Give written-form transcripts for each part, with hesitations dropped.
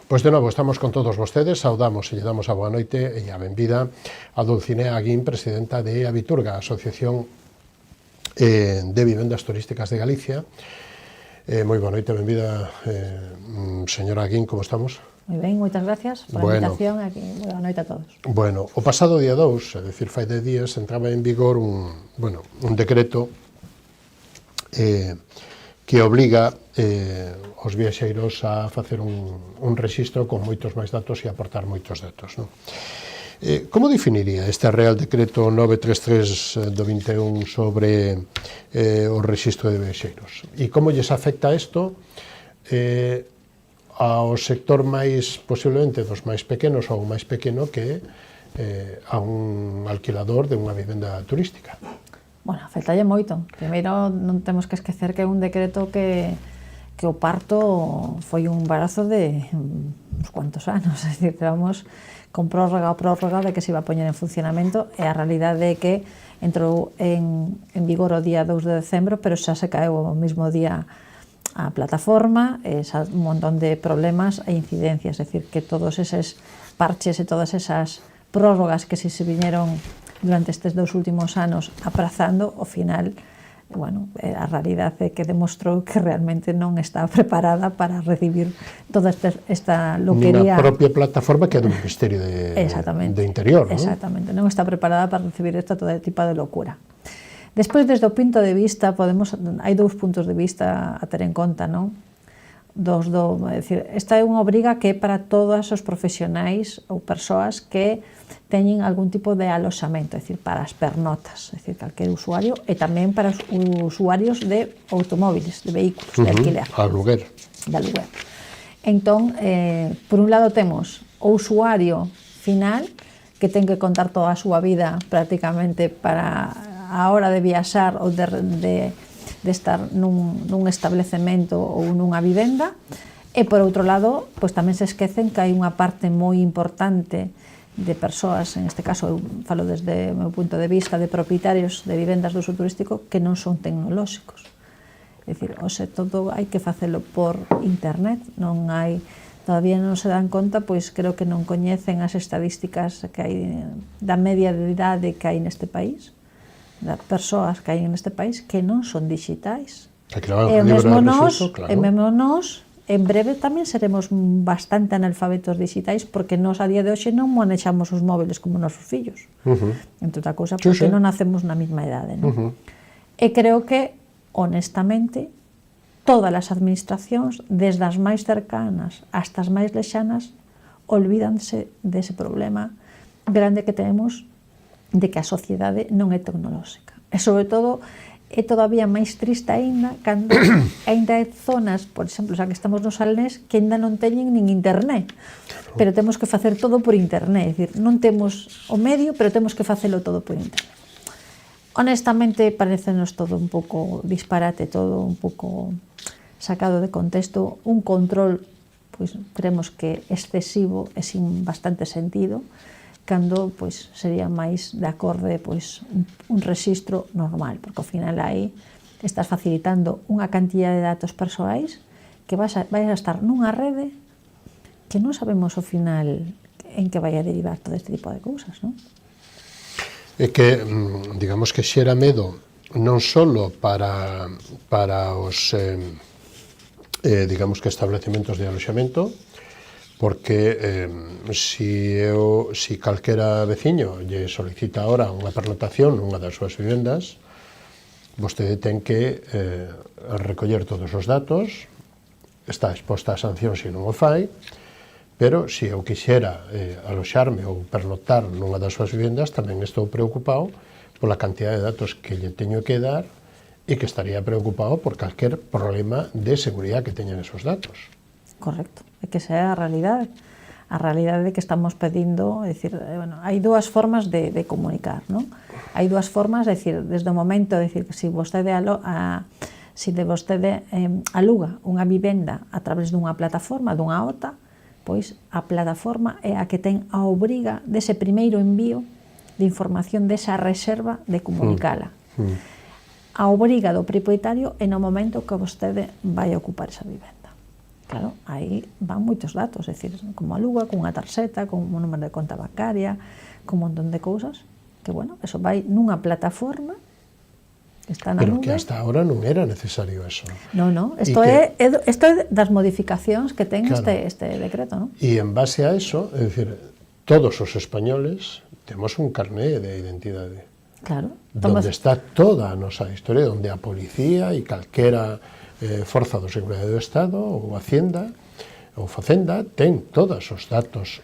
Pois de novo estamos con todos vostedes, saudamos e lle damos a boa noite e a benvida a Dulcinea Aguín, presidenta de Abiturga, Asociación de Vivendas Turísticas de Galicia. Moi boa noite, benvida, señora Aguín, como estamos? Moi ben, moitas gracias pola invitación aquí. Boa noite a todos. Bueno, o pasado día 2, é dicir, fai 10 días, entraba en vigor un decreto que obliga os viaxeiros a facer un rexistro con moitos máis datos e aportar moitos datos, non? Como definiría este Real Decreto 933 do 21 sobre o rexistro de viaxeiros? E como lles afecta isto ao sector máis, posiblemente, dos máis pequenos ou máis pequeno que a un alquilador de unha vivenda turística? Bueno, afectalle moito. Primeiro, non temos que esquecer que é un decreto que o parto foi un embarazo de uns cuantos anos, é dicir, vamos con prórroga de que se iba a poñer en funcionamento, e a realidade é que entrou en vigor o día 2 de decembro, pero xa se caeu o mesmo día a plataforma, un montón de problemas e incidencias, é dicir, que todos eses parches e todas esas prórrogas que se viñeron durante estes 2 últimos anos aprazando, ao final, bueno, a realidade é que demostrou que realmente non está preparada para recibir toda esta loquería. Na propia plataforma que é do Ministerio de Interior, non? Exactamente, non está preparada para recibir todo tipo de locura. Despois, desde o punto de vista, hai 2 puntos de vista a ter en conta, non? É dicir, esta é unha obriga que é para todos os profesionais ou persoas que teñen algún tipo de aloxamento, é dicir, para as pernotas, é dicir, calquer usuario, e tamén para os usuarios de automóviles, de vehículos, de alquiler. Aluguer. De aluguer. Entón, por un lado temos o usuario final, que ten que contar toda a súa vida prácticamente para a hora de viaxar ou de estar nun establecemento ou nunha vivenda, e por outro lado, pois tamén se esquecen que hai unha parte moi importante de persoas, en este caso eu falo desde o meu punto de vista de propietarios de vivendas de uso turístico que non son tecnolóxicos. É dicir, todo hai que facelo por internet, todavía non se dan conta, pois creo que non coñecen as estadísticas que hai da media de idade que hai neste país, das persoas que hai neste país que non son digitais. E mesmo nós, en breve tamén seremos bastante analfabetos digitais, porque nós a día de hoxe non manexamos os móviles como nosos fillos. Entre outra cousa, porque non nacemos na mesma idade. E creo que, honestamente, todas as administracións, desde as máis cercanas hasta as máis lexanas, olvídanse dese problema grande que temos de que a sociedade non é tecnolóxica. E, sobre todo, é todavía máis triste aínda cando aínda hai zonas, por exemplo, xa que estamos nos Salnés, que aínda non teñen nin internet, pero temos que facer todo por internet, é dicir, non temos o medio, pero temos que facelo todo por internet. Honestamente, parecenos todo un pouco disparate, todo un pouco sacado de contexto, un control, pois, creemos que excesivo e sin bastante sentido, cando pois sería máis de acorde pois un rexistro normal, porque ao final aí estás facilitando unha cantidad de datos persoais que vais a estar nunha rede que non sabemos ao final en que vai a derivar todo este tipo de cousas, non? É que, digamos que xera medo non só para os digamos que establecementos de aloxamento, porque si calquera veciño lle solicita ahora unha pernotación nunha das súas vivendas, vostede ten que recoller todos os datos, está exposta a sanción se non o fai, pero se eu quixera aloxarme ou pernotar nunha das súas vivendas, tamén estou preocupado pola cantidad de datos que lle teño que dar e que estaría preocupado por calquer problema de seguridade que teñan esos datos. Correcto, é que esa é a realidade que estamos pedindo, é dicir, bueno, hai 2 formas de comunicar, non? Hai 2 formas, é dicir, desde o momento, é dicir, que se vostede aluga unha vivenda a través dunha plataforma, dunha OTA, pois a plataforma é a que ten a obriga dese primeiro envío de información desa reserva de comunicala. A obriga do propietario é no momento que vostede vai ocupar esa vivenda. claro, aí van moitos datos, é dicir, como a lúa, cunha tarxeta, con un número de conta bancaria, con un montón de cousas, que, bueno, eso vai nunha plataforma que está na Pero nube. que hasta ahora non era necesario eso. No, isto é das modificacións que ten Claro. este decreto, non? E en base a eso, é dicir, todos os españoles temos un carné de identidade. Claro. Donde está toda a nosa historia, donde a policía e calquera forza do Seguridade do Estado ou Hacienda ou Facenda ten todos os datos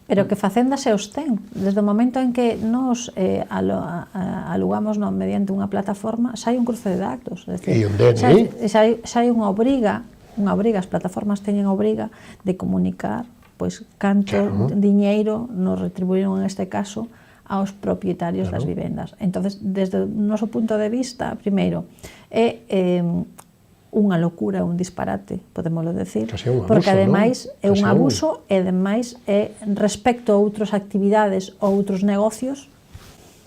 Pero que Facenda se os ten. Desde o momento en que nos alugamos mediante unha plataforma, sai un cruce de datos. É dicir, E un DNI. Sai unha obriga, as plataformas teñen obriga de comunicar pois canto diñeiro nos retribuíron en este caso aos propietarios das vivendas. Entonces, desde o noso punto de vista, primeiro, é unha locura, un disparate, podémoslo decir, porque ademais é un abuso e ademais é respecto a outras actividades ou outros negocios,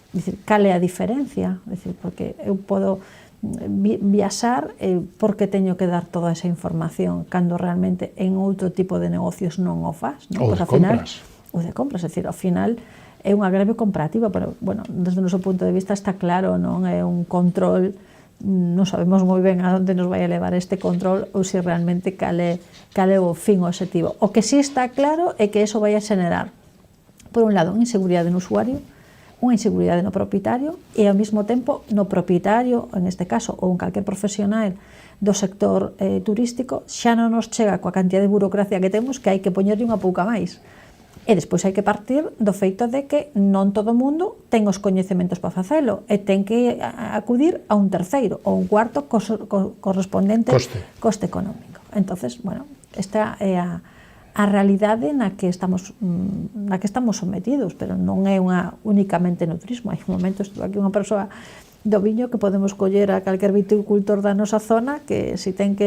dicir, cal é a diferencia? Dicir, porque eu podo viaxar porque teño que dar toda esa información cando realmente en outro tipo de negocios non o faz, non? Ou de compras. Ou de compras, é dicir, ao final é un agravio comparativo, pero, bueno, desde o noso punto de vista está claro, non é un control, non sabemos moi ben a onde nos vai a levar este control ou se realmente cal é o fin objetivo. O que sí está claro é que eso vai a xenerar, por un lado, unha inseguridade no usuario, unha inseguridade no propietario e ao mesmo tempo no propietario, en este caso, ou en calquer profesional do sector turístico, xa non nos chega coa cantidad de burocracia que temos que hai que poñerlle unha pouca máis. E despois hai que partir do feito de que non todo o mundo ten os coñecementos para facelo e ten que acudir a un terceiro ou un cuarto correspondente coste económico. Entonces, bueno, esta é a realidade na que estamos sometidos, pero non é únicamente no turismo. Hai momentos, aquí unha persoa do viño que podemos coller a calquer viticultor da nosa zona que se ten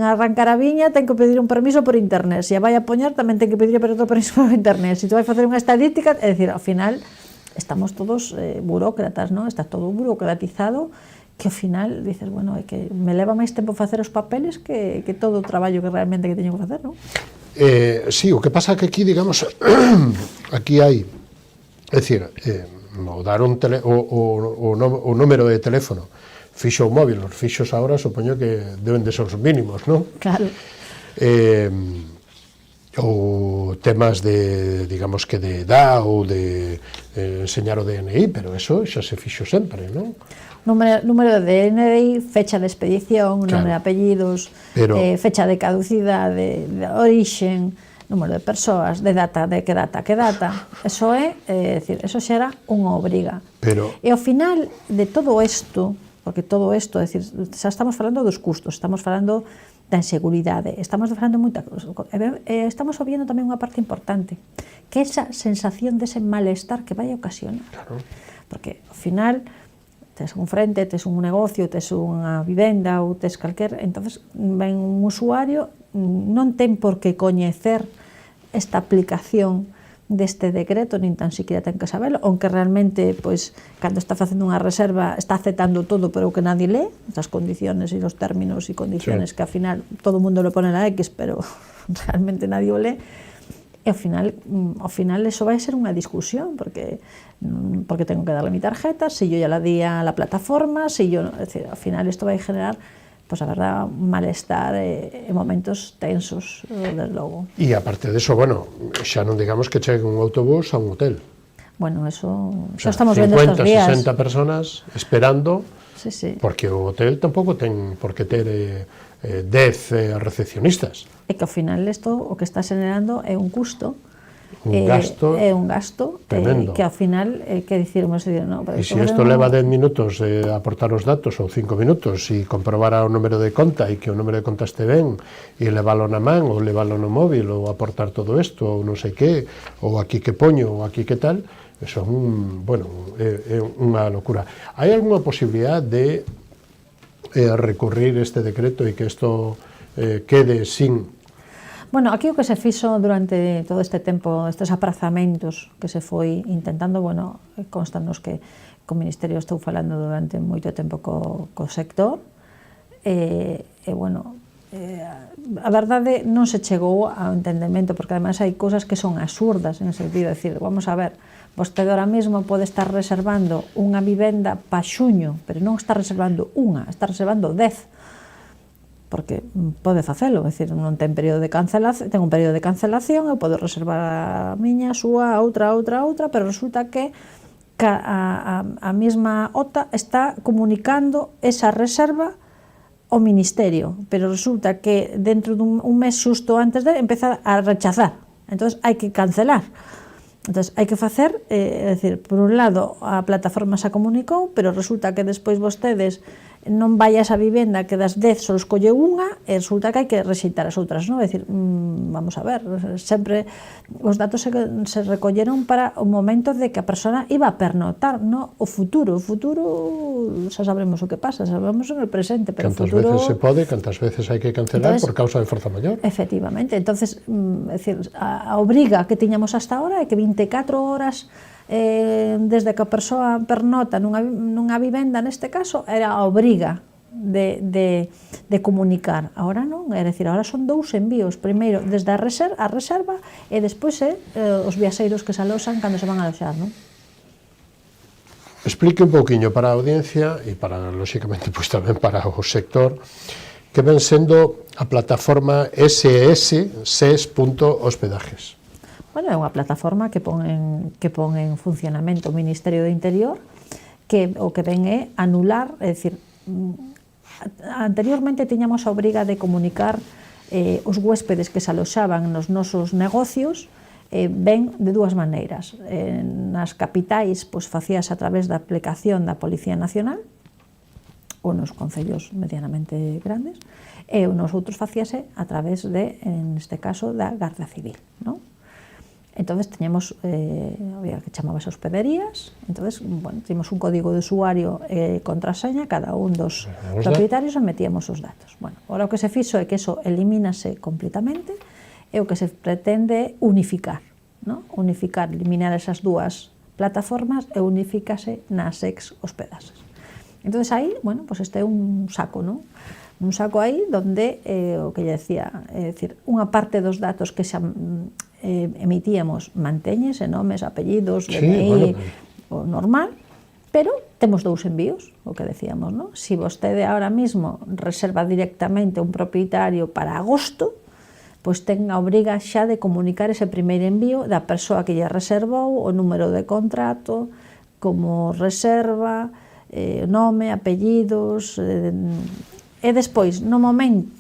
a arrancar a viña ten que pedir un permiso por internet, se a vai a poñer tamén ten que pedir outro permiso por internet, se tu vai facer unha estadística, é dicir, ao final estamos todos burócratas, non? Está todo burocratizado que ao final dices, bueno, é que me leva máis tempo facer os papeles que todo o traballo que realmente que teño que facer, non? Sí, o que pasa que aquí, digamos, aquí hai, é dicir, o dar o número de teléfono fixo o móvil, os fixos agora supoño que deben de ser os mínimos, non? Claro. Ou temas de, digamos que de edad ou de enseñar o DNI, pero eso xa se fixo sempre, non? Número de DNI, fecha de expedición, número de apellidos, fecha de caducidade, de orixen, número de persoas, de data, de que data. Eso eso xera unha obriga. E ao final de todo isto, porque todo isto, xa estamos falando dos custos, estamos falando da inseguridade, estamos falando moita cousa. Estamos obviando tamén unha parte importante, que é esa sensación dese malestar que vai ocasionar. Porque ao final tes un frente, tes un negocio, tes unha vivenda ou tes calquer, entonces ven un usuario, non ten por que coñecer esta aplicación deste decreto, nin tan siquiera ten que sabelo, aunque realmente, pois, cando está facendo unha reserva, está aceptando todo, pero que nadie lee, as condiciones e os términos e condiciones que ao final todo o mundo le pone la X, pero realmente nadie o lee, e ao final eso vai ser unha discusión, porque tengo que darle mi tarjeta, si yo ya la di a la plataforma, si yo, es decir, al final esto va a generar, pues a verdad, un malestar en momentos tensos, desde logo. E aparte de eso, bueno, xa non digamos que chegue un autobús a un hotel. Bueno, eso estamos vendo estos días. 50, 60 personas esperando, sí. Porque o hotel tampouco ten por que ter 10 recepcionistas. E que ao final isto o que está generando é un custo, é un gasto tremendo. Que ao final que dicirmos, no, e se isto leva 10 minutos aportar os datos ou 5 minutos e comprobar o número de conta e que o número de conta este ben e leválo na man ou leválo no móvil ou aportar todo isto ou non sei que ou aquí que poño ou aquí que tal, eso é unha locura. Hai algunha posibilidad de recurrir este decreto e que isto quede sin... Bueno, aquí o que se fixo durante todo este tempo, estes aprazamentos que se foi intentando, bueno, constanos que o Ministerio estou falando durante moito tempo co sector, bueno, a verdade non se chegou ao entendemento, porque ademais hai cousas que son absurdas en ese sentido, decir, vamos a ver, vostede ahora mesmo pode estar reservando unha vivenda pa xuño, pero non está reservando unha, está reservando 10, porque pode facelo, é dicir, non ten período de cancelación, ten un período de cancelación, eu podo reservar a miña, a súa, a outra, pero resulta que a mesma OTA está comunicando esa reserva ao Ministerio, pero resulta que dentro dun mes xusto antes de empeza a rechazar, entón hai que cancelar. Entón hai que facer, é dicir, por un lado a plataforma se comunicou, pero resulta que despois vostedes non vai a esa vivenda que das 10 só escolle unha e resulta que hai que rexeitar as outras, non? É dicir, vamos a ver, sempre os datos se recolleron para o momento de que a persona iba a pernotar, non? O futuro xa sabremos o que pasa, sabemos en el presente, pero cantas o futuro... veces se pode, cantas veces hai que cancelar por causa de forza mayor. Efectivamente, entonces, é dicir, a obriga que tiñamos hasta ahora é que 24 horas desde que a persoa pernota nunha vivenda, neste caso, era a obriga de comunicar. Ahora non, é dicir, ahora son 2 envíos, primeiro desde a reserva e despois os viaxeiros que se aloxan cando se van a aloxar, non? Explique un pouquiño para a audiencia e para, lóxicamente, pois tamén para o sector, que ven sendo a plataforma SES.hospedajes. Bueno, é unha plataforma que pon en funcionamento o Ministerio do Interior, que o que ven é anular, é dicir, anteriormente tiñamos a obriga de comunicar os huéspedes que se aloxaban nos nosos negocios, ven de 2 maneiras. Nas capitais, pois facíase a través da aplicación da Policía Nacional, ou nos concellos medianamente grandes, e nos outros facíase a través de, neste caso, da Garda Civil, non? Entonces teñemos, había que chamábase hospederías, entonces, bueno, teníamos un código de usuario e contraseña, cada un dos propietarios e metíamos os datos. Bueno, ahora o que se fixo é que eso elimínase completamente e o que se pretende unificar, ¿no? Unificar, eliminar esas 2 plataformas e unifícase nas ex hospedases. Entonces aí, bueno, pues este é un saco, ¿no? Un saco aí donde, o que lle decía, é dicir, unha parte dos datos que se emitíamos mantéñese, nomes, apellidos, DNI, o normal, pero temos 2 envíos, o que decíamos, ¿no? Si vostede ahora mismo reserva directamente un propietario para agosto, pois ten a obriga xa de comunicar ese primeiro envío da persoa que lle reservou, o número de contrato, como reserva, nome, apellidos, e despois, no momento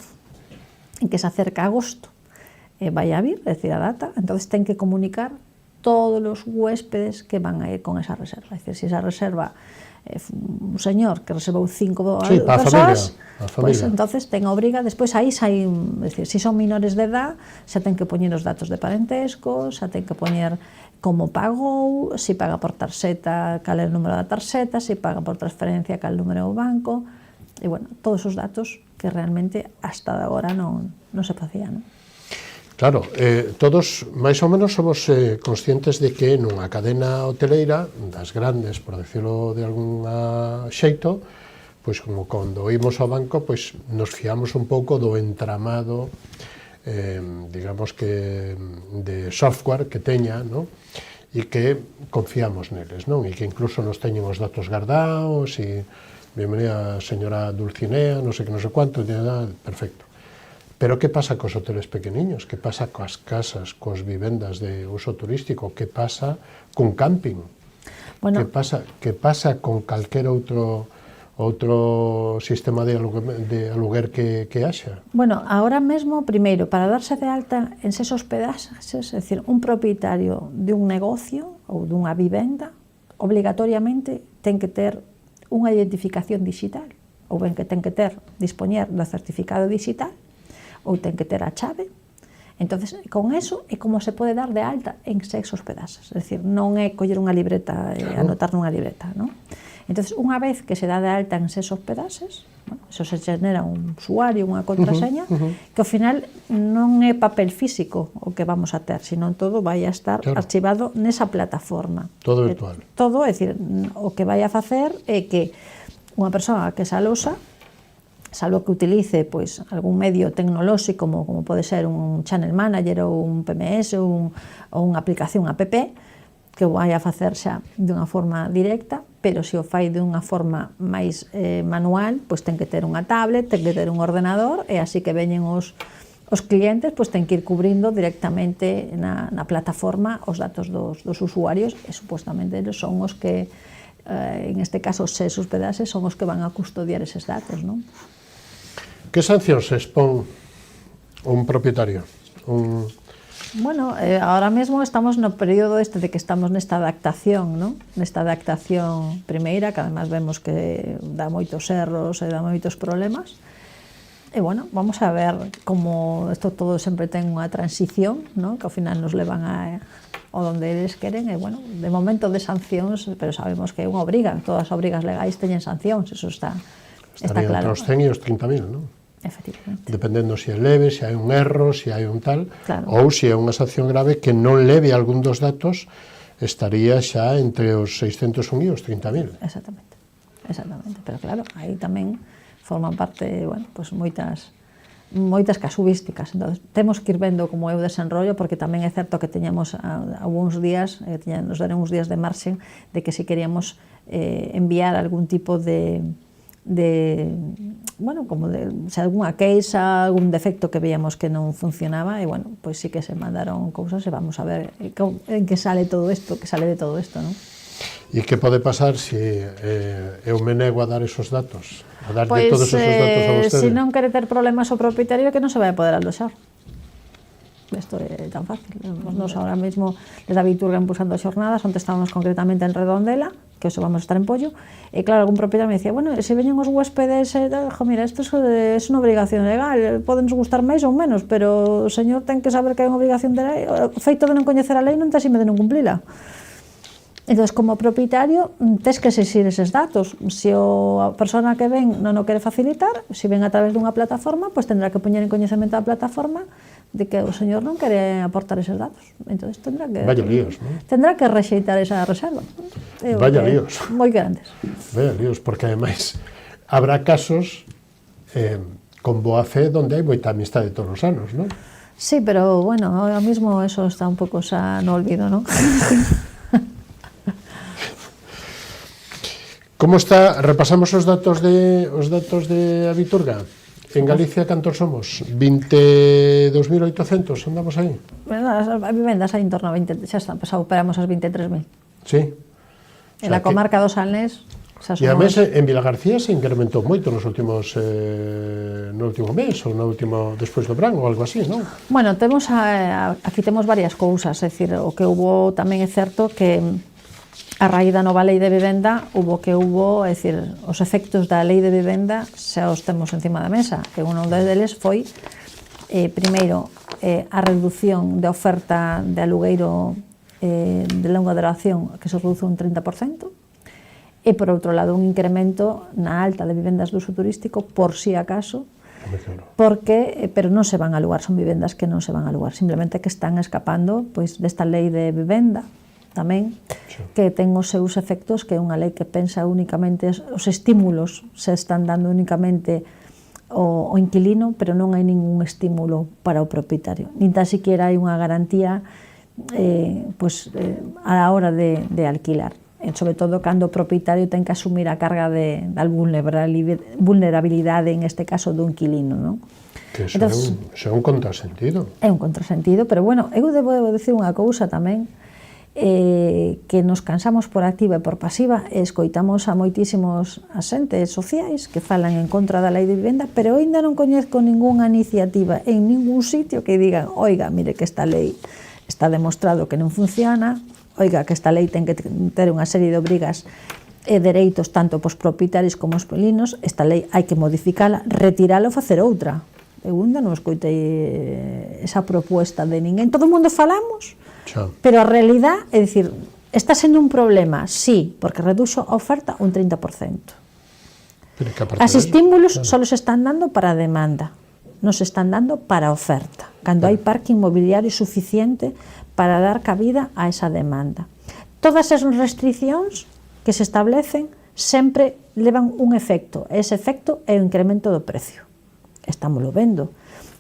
en que se acerca agosto, vai a vir, é dicir, a data, entonces ten que comunicar todos os huéspedes que van a ir con esa reserva. É dicir, se esa reserva un señor que reservou 5 persoas, pois entonces ten a obriga, despois aí sai, é dicir, se son menores de edad, xa ten que poñer os datos de parentesco, xa ten que poñer como pagou, se paga por tarxeta, cal é o número da tarxeta, se paga por transferencia, cal é o número do banco, e, bueno, todos os datos que realmente hasta agora non se facían, non? Claro, todos máis ou menos somos conscientes de que nunha cadena hoteleira das grandes, por decirlo de alguna xeito, pois como cando imos ao banco, pois nos fiamos un pouco do entramado, digamos que de software que teña, non? E que confiamos neles, non? E que incluso nos teñen os datos guardados e bienvenida señora Dulcinea, non sei que non sei cuánto, perfecto. Pero que pasa cos hoteles pequeniños? Que pasa coas casas, cos vivendas de uso turístico? Que pasa cun camping? Bueno, que pasa con calquer outro sistema de aluguer que haxa? Bueno, ahora mesmo, primeiro, para darse de alta en SES hospedaxes, é dicir, un propietario de un negocio ou dunha vivenda, obligatoriamente ten que ter unha identificación digital, ou ben que ten que dispoñer do certificado digital, ou ten que ter a chave. Entonces, con eso é como se pode dar de alta en SES hospedaxes, é dicir, non é coller unha libreta e anotar nunha libreta, non? Entonces, unha vez que se dá de alta en SES hospedaxes, bueno, eso se genera un usuario, unha contraseña, que ao final non é papel físico o que vamos a ter, sino todo vai a estar archivado nesa plataforma. Todo virtual. Todo, é dicir, o que vai a facer é que unha persoa que se aloxa salvo que utilice pois algún medio tecnolóxico como pode ser un channel manager ou un PMS ou unha aplicación app que o vai a facer xa dunha forma directa, pero se o fai dunha forma máis manual, pois ten que ter unha tablet, ten que ter un ordenador, e así que veñen os clientes, pois ten que ir cubrindo directamente na plataforma os datos dos usuarios, e supostamente eles son os que, en este caso, se hospedases, son os que van a custodiar eses datos, non? Que sancións se expón un propietario? Bueno, ahora mesmo estamos no período de que estamos nesta adaptación, non? Nesta adaptación primeira, que además vemos que dá moitos erros e dá moitos problemas. E, bueno, vamos a ver como isto todo sempre ten unha transición, non? Que ao final nos levan ao donde eles queren, e, bueno, de momento de sancións, pero sabemos que é unha obriga, todas as obrigas legais teñen sancións, eso está claro. Estaría entre os 100 e os 30.000, non? Efectivamente. Dependendo se é leve, se hai un erro, se hai un tal, claro. Ou se é unha sanción grave que non leve algún dos datos, estaría xa entre os 601 e os 30.000. Exactamente, pero claro, aí tamén forman parte, bueno, pues moitas casuísticas, entonces temos que ir vendo como é o desenrollo, porque tamén é certo que teñamos algúns días, nos deron uns días de marxen de que se queríamos enviar algún tipo de bueno, como de se algunha queixa, algún defecto que veíamos que non funcionaba, e, bueno, pois sí que se mandaron cousas, e vamos a ver en que sale todo isto, que sale de todo isto, non? E que pode pasar se eu me nego a dar esos datos? A darlle todos esos datos a vostede? Se non quere ter problemas o propietario, que non se vai a poder aloxar. Isto é tan fácil. Nos ahora mesmo, desde a Viturga impulsando xornadas, onde estábamos concretamente en Redondela, que hoxe vamos a estar en Pollo, e claro, algún propietario me dicía, bueno, se veñen os huéspedes, mira, isto é unha obrigación legal, podennos gustar máis ou menos, pero o señor ten que saber que hai unha obrigación de lei, o feito de non coñecer a lei non te asime de non cumplila. Entón, como propietario, tes que exixir eses datos. Se a persona que ven non o quere facilitar, se ven a través dunha plataforma, pois tendrá que poñer en coñecemento a plataforma de que o señor non quere aportar eses datos. Entón, tendrá que... Vaya líos, non? Tendrá que rexeitar esa reserva. Vaya líos. Moi grandes. Vaya líos, porque ademais habrá casos con boa fe donde hai moita amistade todos os anos, non? Sí, pero, bueno, ahora mismo eso está un pouco xa no olvido, non? Como está? Repasamos os datos de Aviturga. En Galicia, cantos somos? 22.800, andamos aí? As vivendas aí en torno a 20, xa está, operamos as 23.000. Sí. En la comarca do Salnés, xa somos... E a mes, en Vilagarcía se incrementou moito no último mes, ou despois do verán, ou algo así, non? Bueno, aquí temos varias cousas, é dicir, o que hubo tamén é certo que a raíz da nova lei de vivenda é dicir, os efectos da lei de vivenda xa os temos encima da mesa, que un deles foi primeiro a reducción de oferta de alugueiro de longa duración, que se reduce un 30%, e por outro lado un incremento na alta de vivendas de uso turístico, por si acaso, pero non se van a alugar, son vivendas que non se van a alugar, simplemente que están escapando pois desta lei de vivenda tamén, que ten os seus efectos, que é unha lei que pensa únicamente os estímulos se están dando únicamente o inquilino, pero non hai ningún estímulo para o propietario, nin tan siquiera hai unha garantía a la hora de alquilar, sobre todo cando o propietario ten que asumir a carga de vulnerabilidade, en este caso do inquilino, non? Que iso é un contrasentido. É un contrasentido, pero bueno, eu debo dicir unha cousa tamén, que nos cansamos por activa e por pasiva, e escoitamos a moitísimos asentes sociais que falan en contra da lei de vivenda, pero ainda non coñezco ningunha iniciativa en ningún sitio que digan, oiga, mire que esta lei está demostrado que non funciona, oiga, que esta lei ten que ter unha serie de obrigas e dereitos tanto pos propietarios como os inquilinos, esta lei hai que modificala, retirala ou facer outra. Eu ainda non escoitei esa proposta de ninguén. Todo o mundo falamos, pero a realidad é dicir, está sendo un problema, sí, porque reduxo a oferta un 30%. As estímulos só se están dando para a demanda, non se están dando para a oferta, cando hai parque inmobiliario suficiente para dar cabida a esa demanda. Todas as restriccións que se establecen sempre levan un efecto, e ese efecto é o incremento do precio. Estámoslo vendo.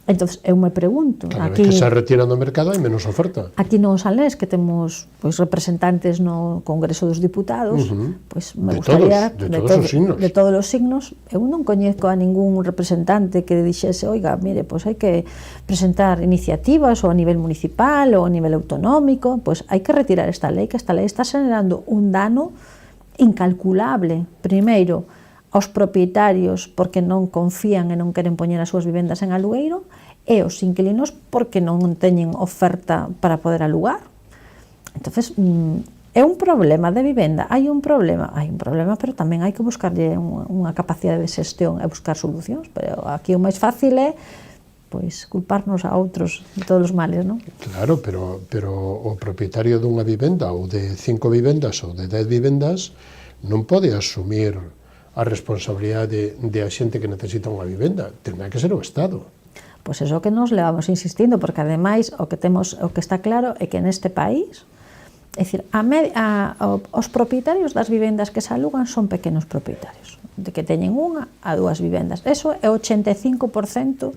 Entón, eu me pregunto... Cada vez que se retira do mercado hai menos oferta. Aquí no Salnés, que temos pois, representantes no Congreso dos Diputados, pois me gustaría... De todos os signos. De todos os signos. Eu non coñezco a ningún representante que dixese, oiga, mire, pois hai que presentar iniciativas ou a nivel municipal ou a nivel autonómico, pois hai que retirar esta lei, que esta lei está generando un dano incalculable. Primeiro, aos propietarios porque non confían e non queren poñer as súas vivendas en alugueiro, e os inquilinos porque non teñen oferta para poder alugar. Entonces, é un problema de vivenda, hai un problema, pero tamén hai que buscarlle unha capacidade de xestión e buscar solucións, pero aquí o máis fácil é pois culparnos a outros de todos os males, non? Claro, pero o propietario dunha vivenda ou de 5 vivendas ou de 10 vivendas non pode asumir a responsabilidade de a xente que necesita unha vivenda, terá que ser o Estado. Pois eso que nos levamos insistindo, porque ademais o que está claro é que neste país, é dicir, os propietarios das vivendas que se alugan son pequenos propietarios, de que teñen unha a dúas vivendas. Eso é o 85%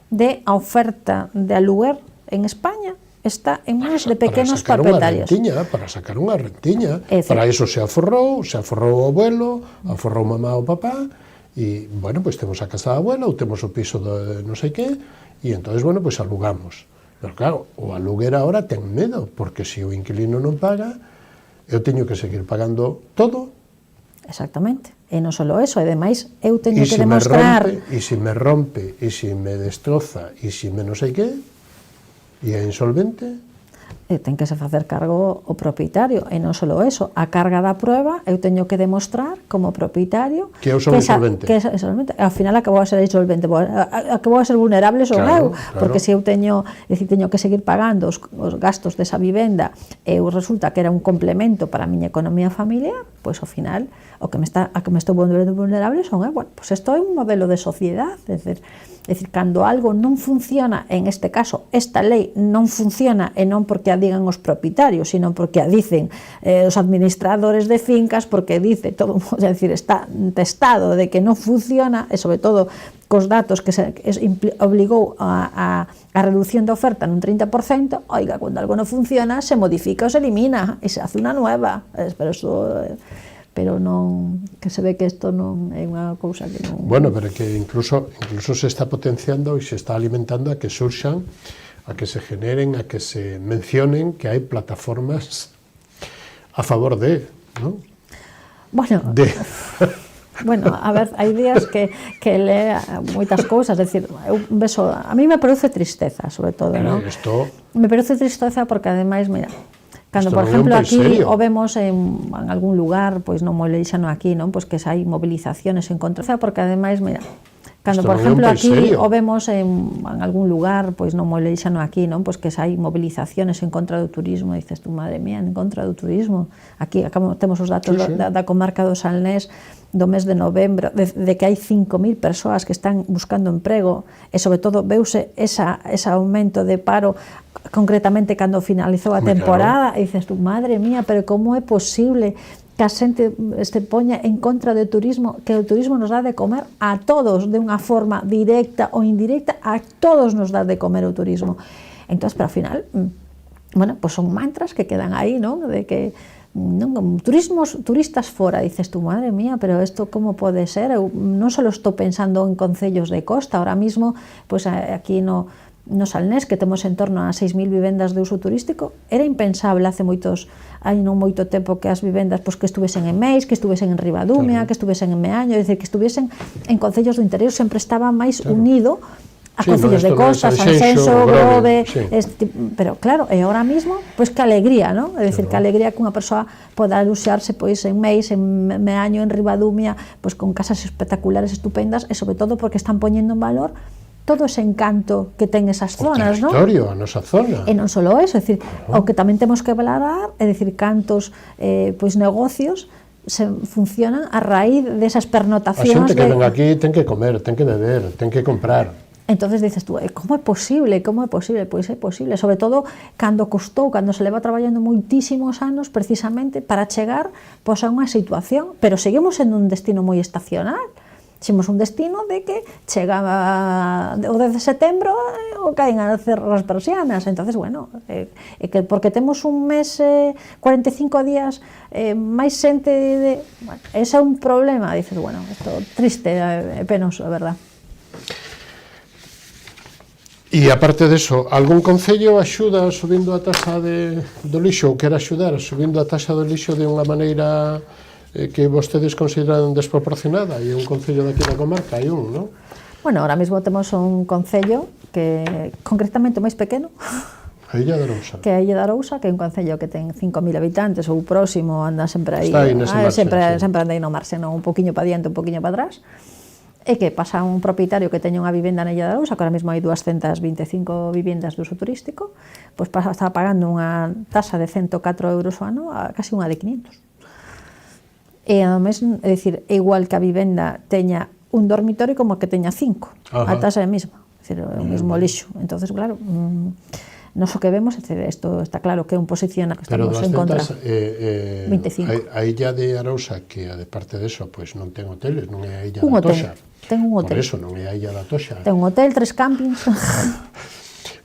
de a oferta de aluguer en España está en máis de pequenos propietarios. Para sacar unha rentiña. Para iso se aforrou o abuelo, aforrou mamá ou papá, e, bueno, pois temos a casa da abuela ou temos o piso de non sei que, e entonces, bueno, pois alugamos. Pero claro, o aluguer ahora ten medo, porque se o inquilino non paga, eu teño que seguir pagando todo. Exactamente. E non só eso, ademais, eu teño que demostrar... E se me rompe, e se me destroza, e se me non sei que, e é insolvente... ten que se facer cargo o propietario, e non só eso, a carga da prueba eu teño que demostrar como propietario que eu son insolvente. Ao final acabou a ser insolvente, acabou a ser vulnerable son eu, porque se eu teño que seguir pagando os gastos desa vivenda e resulta que era un complemento para a miña economía familiar, pois ao final a que me estou volvendo vulnerable son eu. Bueno, pois isto é un modelo de sociedade, é dicir, cando algo non funciona, en este caso, esta lei non funciona, e non porque a digan os propietarios, sino porque a dicen os administradores de fincas, porque dice todo, é dicir, está testado de que non funciona, e sobre todo cos datos que obligou a reducción de oferta nun 30%, oiga, cando algo non funciona, se modifica ou se elimina, e se hace unha nueva, pero non, que se ve que isto non é unha cousa que non... Bueno, pero que incluso se está potenciando e se está alimentando a que surxan, a que se generen, a que se mencionen que hai plataformas a favor de, non? Bueno, bueno, a ver, hai días que lee moitas cousas, é dicir, a mí me produce tristeza, sobre todo, non? Me produce tristeza porque, ademais, mira, cando, por exemplo, aquí o vemos en algún lugar, pois non moi leixano aquí, non? Pois que hai movilizaciones en contra, porque ademais, mira, cando, por exemplo, aquí o vemos en algún lugar, pois non moi leixano aquí, non? Pois que hai movilizaciones en contra do turismo, dices tú, madre mía, en contra do turismo. Aquí temos os datos da comarca do Salnés do mes de novembro, de que hai 5.000 persoas que están buscando emprego, e sobre todo veuse ese aumento de paro concretamente cando finalizou a temporada, e dices tú, madre mía, pero como é posible que a xente se poña en contra do turismo, que o turismo nos dá de comer a todos, de unha forma directa ou indirecta, a todos nos dá de comer o turismo. Entón, pero ao final, bueno, pues son mantras que quedan aí, non? De que turistas fora, dices tú, madre mía, pero isto como pode ser? Eu non só estou pensando en concellos de costa, ahora mismo, pues aquí no Salnés, que temos en torno a 6.000 vivendas de uso turístico, era impensable hai non moito tempo que as vivendas que estuvesen en Meis, que estuvesen en Ribadumia, que estuvesen en Meaño, é dicir, que estuvesen en concellos do interior, sempre estaba máis unido a concellos de costa, Sanxenxo, Grove, pero claro, e agora mismo, pois que alegría, non? É dicir, que alegría que unha persoa poda aluxarse pois en Meis, en Meaño, en Ribadumia, pois con casas espectaculares, estupendas, e sobre todo porque están poñendo en valor todo ese encanto que ten esas zonas, non? O territorio, a nosa zona. E non só eso, é dicir, o que tamén temos que valorar, é dicir, cantos pois negocios funcionan a raíz desas pernotacións. A xente que ven aquí ten que comer, ten que beber, ten que comprar. Entonces dices tú, como é posible? Pois é posible, sobre todo cando se leva traballando moitísimos anos precisamente para chegar pois, a unha situación, pero seguimos sendo un destino moi estacional. Somos un destino de que chega o 10 de setembro o caen a cerrar as persianas. Entonces, bueno, que porque temos un mes, 45 días máis xente bueno, ese é un problema. Dices, bueno, isto triste, penoso, a verdad. E aparte deso, algún concello axuda subindo a taxa do lixo ou quer axudar subindo a taxa do lixo de unha maneira que vostedes consideran desproporcionada? E un concello daqui da comarca, hai un, non? Bueno, ahora mesmo temos un concello que concretamente o máis pequeno, a Illa de Arousa, que é a Illa de Arousa, que é un concello que ten 5.000 habitantes ou próximo, anda sempre aí, está aí nese marxen, sempre anda aí no marxen, un poquinho para diante, un poquinho para atrás. E que pasa un propietario que teña unha vivenda na Illa de Arousa, que ahora mesmo hai 225 vivendas de uso turístico, pois está pagando unha tasa de 104 euros ao ano a casi unha de 500. E ademais, é dicir, é igual que a vivenda teña un dormitorio como que teña 5. A tasa é a mesma, é dicir, é o mesmo lixo. Entonces, claro, nos o que vemos, isto está claro que é un posiciona que estamos en contra. 25. A Illa de Arousa, que a de parte deso, pois non ten hoteles, non é a Illa da Toxa. Ten un hotel. Por eso non é a Illa da Toxa. Ten un hotel, 3 campings.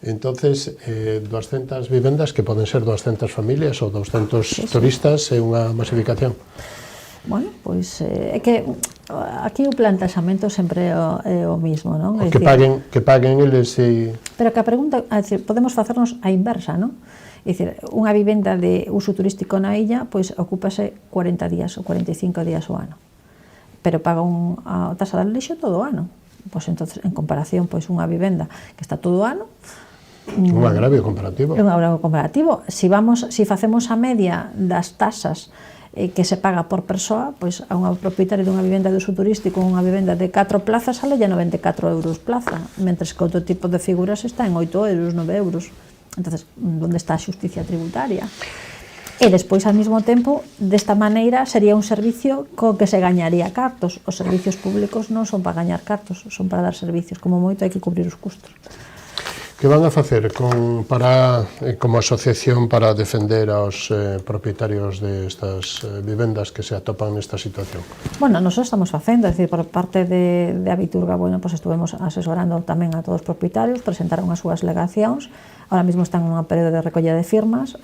Entonces, 200 vivendas que poden ser 200 familias ou 200 turistas é unha masificación. Bueno, pois é que aquí o plantaxamento sempre é o mismo, non? Que paguen eles e... Pero que a pregunta, é dicir, podemos facernos a inversa, non? É dicir, unha vivenda de uso turístico na illa, pois ocúpase 40 días ou 45 días ao ano. Pero paga a tasa de lixo todo o ano. Pois entonces, en comparación, pois unha vivenda que está todo o ano, un agravio comparativo. Un agravio comparativo. Si facemos a media das tasas que se paga por persoa, pois a unha propietaria dunha vivenda de uso turístico, unha vivenda de 4 plazas, sale ya 94 euros plaza, mentres que outro tipo de figuras está en 8 euros, 9 euros. Entonces, onde está a xusticia tributaria? E despois, ao mesmo tempo, desta maneira, sería un servicio co que se gañaría cartos. Os servicios públicos non son para gañar cartos, son para dar servicios. Como moito hai que cubrir os custos. Que van a facer como asociación para defender aos propietarios de estas vivendas que se atopan nesta situación? Bueno, nós estamos facendo, é dicir, por parte de Abiturga, bueno, pues estuvemos asesorando tamén a todos os propietarios, presentaron as súas alegacións, ahora mesmo están en un período de recolla de firmas,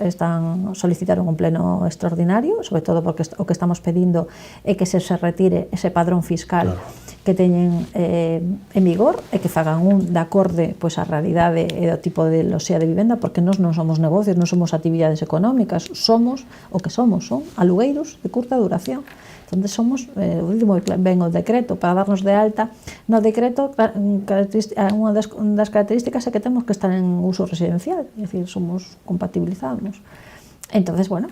solicitaron un pleno extraordinario, sobre todo porque o que estamos pedindo é que se retire ese padrón fiscal, claro, que teñen en vigor e que fagan un de acorde pois a realidade e do tipo de loxía de vivenda, porque nós non somos negocios, non somos actividades económicas, somos o que somos, son alugueiros de curta duración. Entón, somos, ben o decreto, para darnos de alta, no decreto, unha das características é que temos que estar en uso residencial, é dicir, somos compatibilizados. Entón, bueno,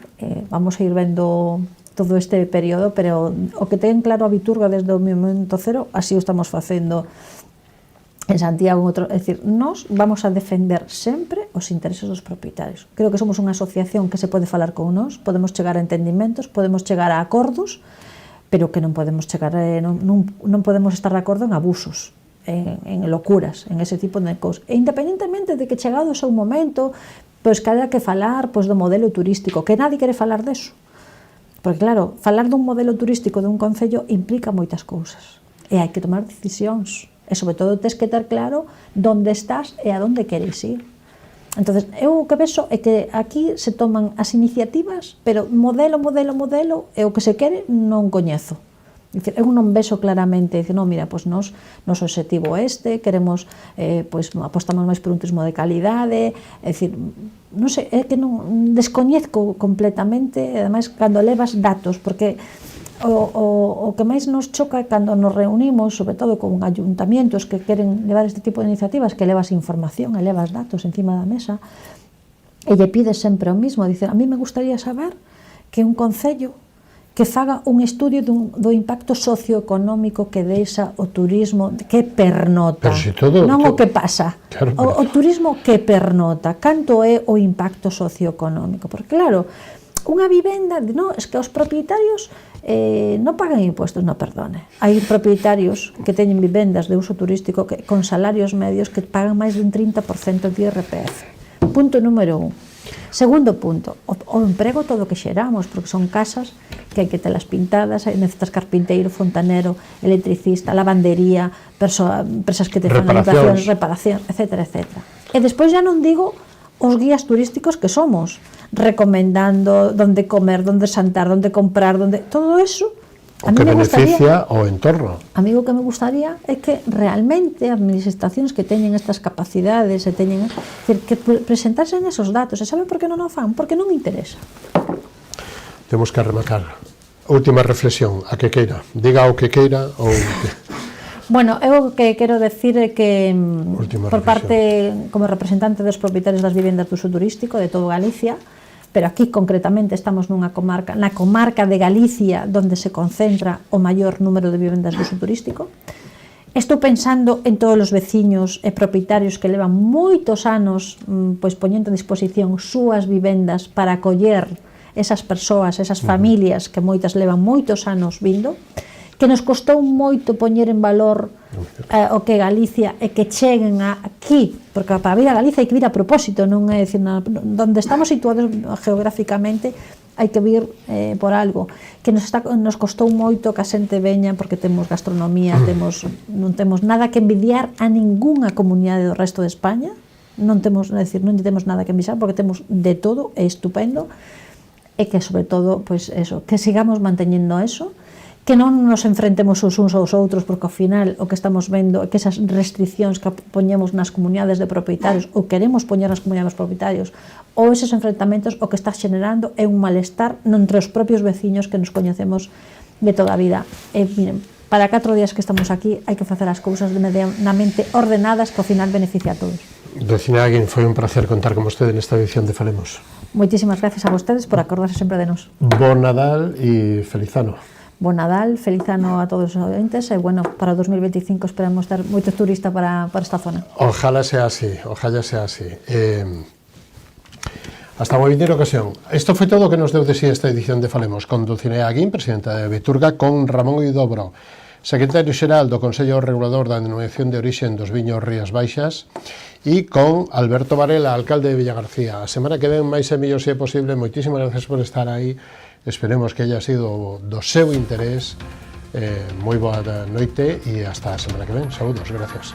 vamos a ir vendo todo este período, pero o que ten claro a Abiturga desde o momento cero, así o estamos facendo en Santiago, é dicir, nós vamos a defender sempre os intereses dos propietarios. Creo que somos unha asociación que se pode falar con nós, podemos chegar a entendimentos, podemos chegar a acordos, pero que non podemos chegar non podemos estar de acordo en abusos, en locuras, en ese tipo de cousas. E independentemente de que chegado o seu momento, pois que haya que falar pois do modelo turístico, que nadie quere falar deso. Porque claro, falar dun modelo turístico dun concello implica moitas cousas. E hai que tomar decisións. E sobre todo tes que ter claro onde estás e a onde queres ir. Entón, eu o que vexo é que aquí se toman as iniciativas, pero modelo, e o que se quere non coñezo. Eu non vexo claramente, non, mira, pois noso obxectivo queremos, pois apostamos máis por un turismo de calidade, é dicir, non sei, é que non descoñezco completamente, e ademais cando levas datos, porque o que máis nos choca cando nos reunimos, sobre todo con ayuntamientos que queren levar este tipo de iniciativas, que levas información e levas datos encima da mesa, e lle pides sempre o mismo, dice, a mí me gustaría saber que un concello que faga un estudio do impacto socioeconómico que deixa o turismo que pernota, non o que pasa, o turismo que pernota, canto é o impacto socioeconómico, porque claro, unha vivenda, non, es que os propietarios non pagan impuestos, non, perdone. Hai propietarios que teñen vivendas de uso turístico que, con salarios medios que pagan máis dun 30% de IRPF. Punto número 1. Segundo punto, o emprego todo o que xeramos, porque son casas que hai que telas pintadas, necesitas carpinteiro, fontanero, electricista, lavandería, empresas que te fan reparación, etc. E despois já non digo os guías turísticos que somos, recomendando onde comer, onde santar, onde comprar, todo eso. O que beneficia o entorno. A mí o que me gustaría é que realmente as administracións que teñen estas capacidades e teñen que presentasen esos datos. E saben por que non o fan? Porque non interesa. Temos que rematar. Última reflexión, a que queira. Diga o que queira ou... Bueno, eu o que quero decir é que por parte, como representante dos propietarios das vivendas de uso turístico de todo Galicia, pero aquí concretamente estamos nunha comarca, na comarca de Galicia, onde se concentra o maior número de vivendas de uso turístico. Estou pensando en todos os veciños e propietarios que levan moitos anos pois poñendo a disposición súas vivendas para acoller esas persoas, esas familias que moitas levan moitos anos vindo, que nos costou moito poñer en valor o que Galicia e que cheguen aquí, porque para vir a Galicia hai que vir a propósito, non é dicir, onde estamos situados geográficamente hai que vir por algo, que nos costou moito que a xente veña porque temos gastronomía, non temos nada que envidiar a ningunha comunidade do resto de España, non temos nada que envidiar porque temos de todo, é estupendo, e que sobre todo, pois eso, que sigamos manteñendo eso, que non nos enfrentemos os uns aos outros, porque ao final o que estamos vendo é que esas restriccións que poñemos nas comunidades de propietarios ou queremos poñer nas comunidades de propietarios ou eses enfrentamentos o que está generando é un malestar entre os propios veciños que nos coñecemos de toda a vida. E miren, para 4 días que estamos aquí hai que facer as cousas medianamente ordenadas que ao final beneficia a todos. Vecina Aguín, foi un placer contar con vostede nesta edición de Falemos. Moitísimas gracias a vostedes por acordarse sempre de nós. Bon Nadal e feliz ano. Bon Nadal, feliz ano a todos os oyentes e, bueno, para o 2025 esperamos ter moitos turistas para esta zona. Ojalá sea así, ojalá sea así. Hasta unha vindeira ocasión. Isto foi todo o que nos deu de si esta edición de Falemos con Dulcinea Aguín, presidenta de Beturga, con Ramón Huidobro, secretario xeral do Consello Regulador da Denominación de Orixe dos Viños Rías Baixas, e con Alberto Varela, alcalde de Villagarcía. A semana que ven máis e mellor se é posible. Moitísimas gracias por estar aí. Esperemos que haya sido do seu interés. Moi boa noite e hasta a semana que ven. Saúdos, gracias.